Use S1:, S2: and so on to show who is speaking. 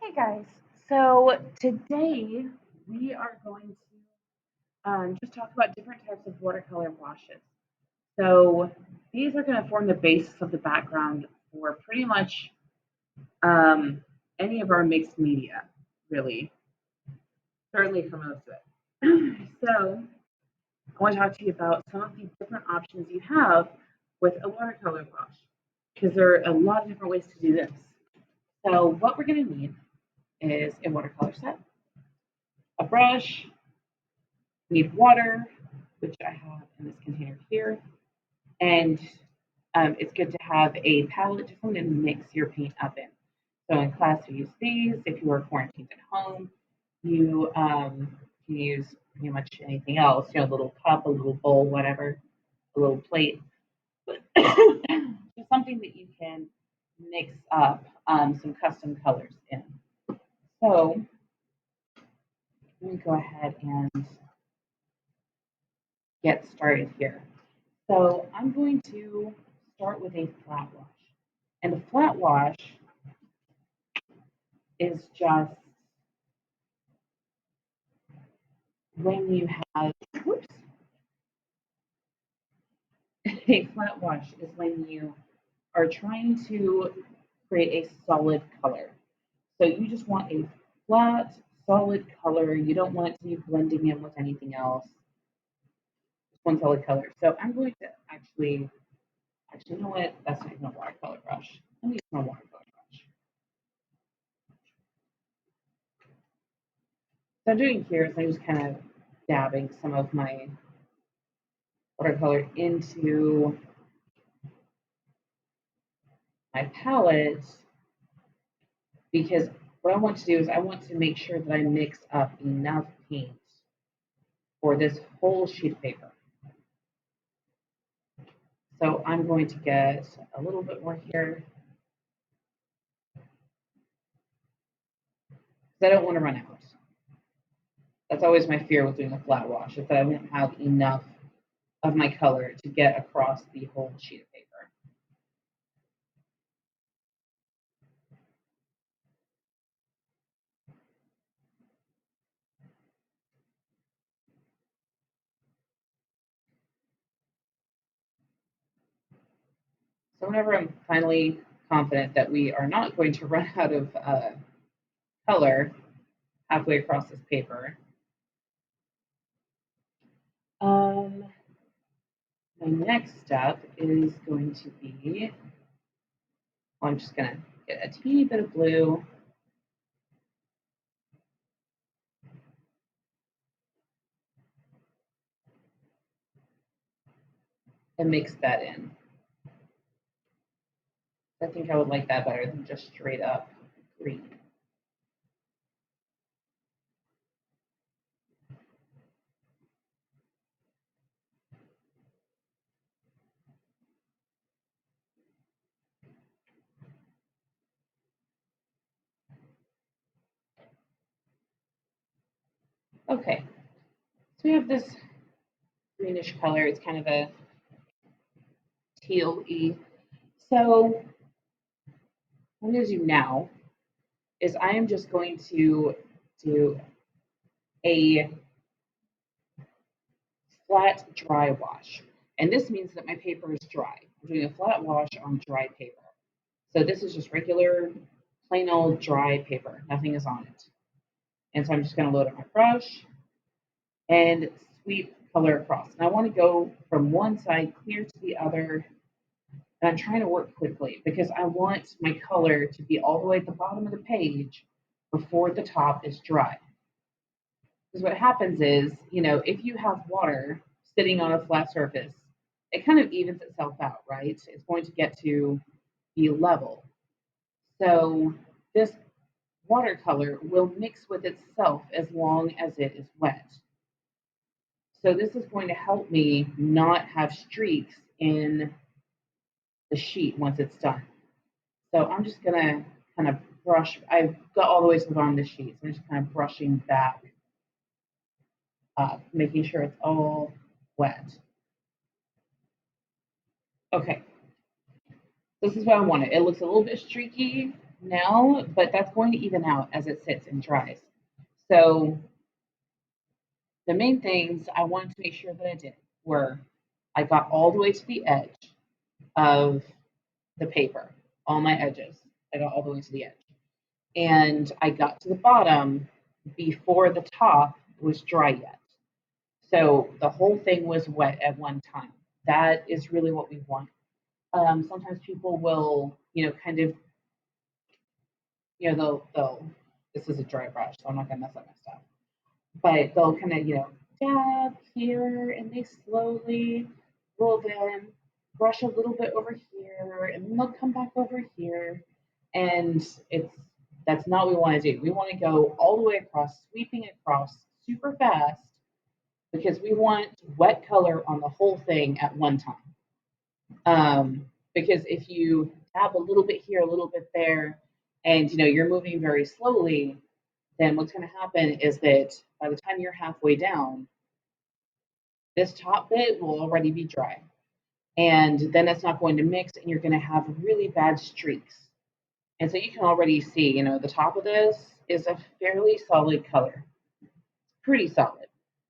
S1: Hey guys, so today we are going to just talk about different types of watercolor washes. So these are going to form the basis of the background for pretty much um, any of our mixed media, really, certainly for most of it. So I want to talk to you about some of the different options you have with a watercolor wash, because there are a lot of different ways to do this. So what we're going to need is a watercolor set, a brush, need water, which I have in this container here, and it's good to have a palette just something to mix your paint up in. So in class, we use these. If you are quarantined at home, you can use pretty much anything else. A little cup, a little bowl, whatever, a little plate, just something that you can mix up some custom colors in. So let me go ahead and get started here. So I'm going to start with a flat wash. And a flat wash is just when you have, whoops, a flat wash is when you are trying to create a solid color. So you just want a flat, solid color. You don't want it to be blending in with anything else. Just one solid color. So I'm going to actually, you know what? That's not even a watercolor brush. Let me use my watercolor brush. So I'm doing here is I'm just kind of dabbing some of my watercolor into my palette because what I want to do is I want to make sure that I mix up enough paint for this whole sheet of paper. So I'm going to get a little bit more here because I don't want to run out. That's always my fear with doing a flat wash, is that I won't have enough of my color to get across the whole sheet of paper. So whenever I'm finally confident that we are not going to run out of color halfway across this paper, my next step is going to be, well, I'm just going to get a teeny bit of blue and mix that in. I think I would like that better than just straight up green. Okay, so we have this greenish color. It's kind of a teal-y. So what I'm going to do now is I am just going to do a flat dry wash. And this means that my paper is dry. I'm doing a flat wash on dry paper. So this is just regular, plain old dry paper. Nothing is on it. And so I'm just going to load up my brush and sweep color across. And I want to go from one side clear to the other. And I'm trying to work quickly because I want my color to be all the way at the bottom of the page before the top is dry. Because what happens is, if you have water sitting on a flat surface, it kind of evens itself out, right? It's going to get to be level. So this watercolor will mix with itself as long as it is wet. So this is going to help me not have streaks in the sheet once it's done. So I'm just going to kind of brush. I've got all the way to the bottom of the sheet. So I'm just kind of brushing back up, making sure it's all wet. Okay, this is what I wanted. It looks a little bit streaky, now, but that's going to even out as it sits and dries. So the main things I wanted to make sure that I did were I got all the way to the edge of the paper, all my edges. I got all the way to the edge. And I got to the bottom before the top was dry yet. So the whole thing was wet at one time. That is really what we want. Sometimes people will, kind of, they'll, this is a dry brush, so I'm not gonna mess up my stuff, but they'll kind of, dab here and they slowly will then brush a little bit over here and then they'll come back over here. And that's not what we want to do. We want to go all the way across, sweeping across super fast because we want wet color on the whole thing at one time. Because if you tap a little bit here, a little bit there, and you're moving very slowly, then what's going to happen is that by the time you're halfway down, this top bit will already be dry. And then it's not going to mix, and you're going to have really bad streaks. And so you can already see, the top of this is a fairly solid color. Pretty solid.